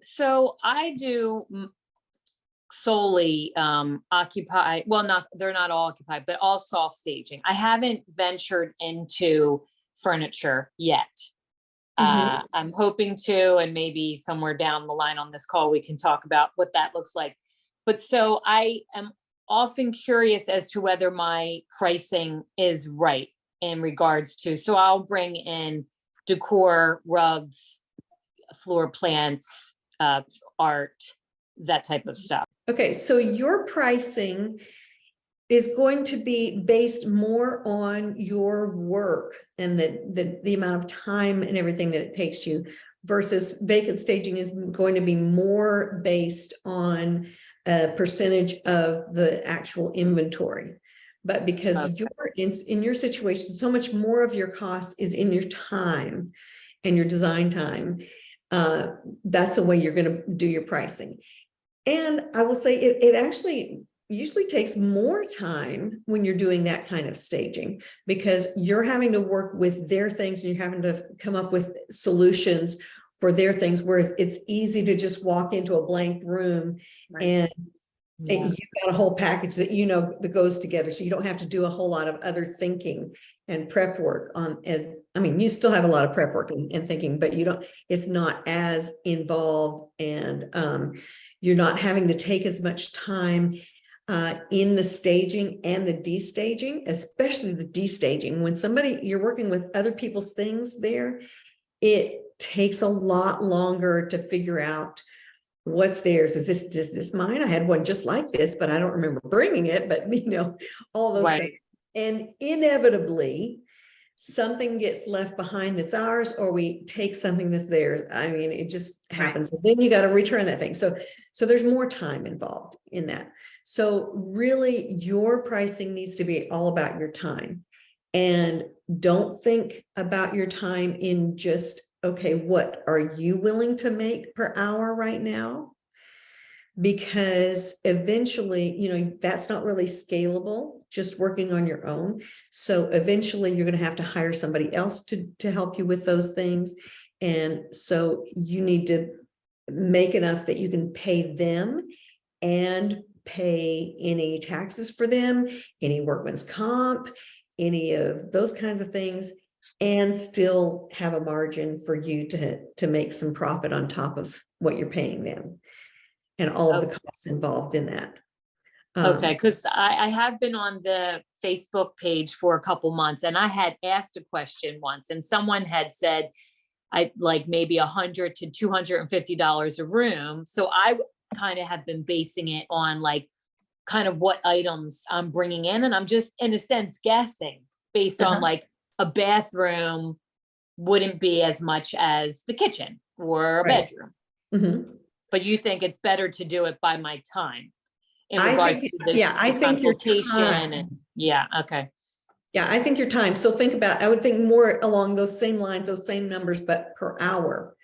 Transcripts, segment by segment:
So I do solely occupy, well, not, they're not all occupied, but all soft staging. I haven't ventured into furniture yet. Mhm. I'm hoping to, and maybe somewhere down the line on this call, we can talk about what that looks like. But so I am often curious as to whether my pricing is right in regards to, so I'll bring in decor, rugs, floor plants, art, that type of stuff. Okay, so your pricing is going to be based more on your work and the amount of time and everything that it takes you, versus vacant staging is going to be more based on a percentage of the actual inventory. But because Okay. you're in your situation, so much more of your cost is in your time and your design time. That's the way you're going to do your pricing. And I will say it actually usually takes more time when you're doing that kind of staging, because you're having to work with their things and you're having to come up with solutions for their things. Whereas it's easy to just walk into a blank room Right. and Yeah. you've got a whole package that that goes together. So you don't have to do a whole lot of other thinking and prep work you still have a lot of prep work and thinking, but it's not as involved, and you're not having to take as much time in the staging and the destaging, especially the destaging. When you're working with other people's things there, it takes a lot longer to figure out what's theirs. Is this mine? I had one just like this, but I don't remember bringing it, but all those Right. things. And inevitably, something gets left behind that's ours, or we take something that's theirs. It just happens. Right. Then you got to return that thing. So there's more time involved in that. So really, your pricing needs to be all about your time. And don't think about your time in just, okay, what are you willing to make per hour right now? Because eventually, that's not really scalable, just working on your own. So eventually you're going to have to hire somebody else to help you with those things. And so you need to make enough that you can pay them and pay any taxes for them, any workman's comp, any of those kinds of things, and still have a margin for you to make some profit on top of what you're paying them and all of the Okay. costs involved in that. Okay, because I have been on the Facebook page for a couple months, and I had asked a question once, and someone had said I like maybe $100 to $250 a room. So I kind of have been basing it on like kind of what items I'm bringing in, and I'm just in a sense guessing based on Uh-huh. like a bathroom wouldn't be as much as the kitchen or a Right. bedroom. Mhm. But you think it's better to do it by my time in I regards think, to yeah, I the think your consultation and time. yeah, okay. Yeah, I think your time. So I would think more along those same lines, those same numbers, but per hour,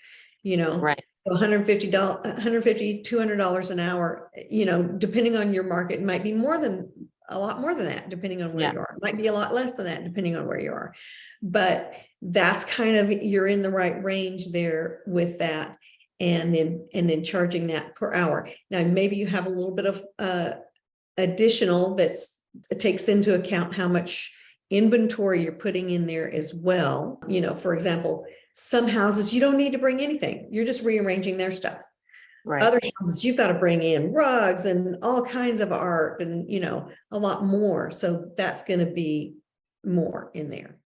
you know, Right. $150, $200 an hour, depending on your market. It might be a lot more than that, depending on where Yeah. you are. It might be a lot less than that, depending on where you are. But that's you're in the right range there with that. And then charging that per hour. Now, maybe you have a little bit of additional it takes into account how much inventory you're putting in there as well. For example, some houses you don't need to bring anything. You're just rearranging their stuff. Right. Other houses you've got to bring in rugs and all kinds of art and a lot more. So that's going to be more in there.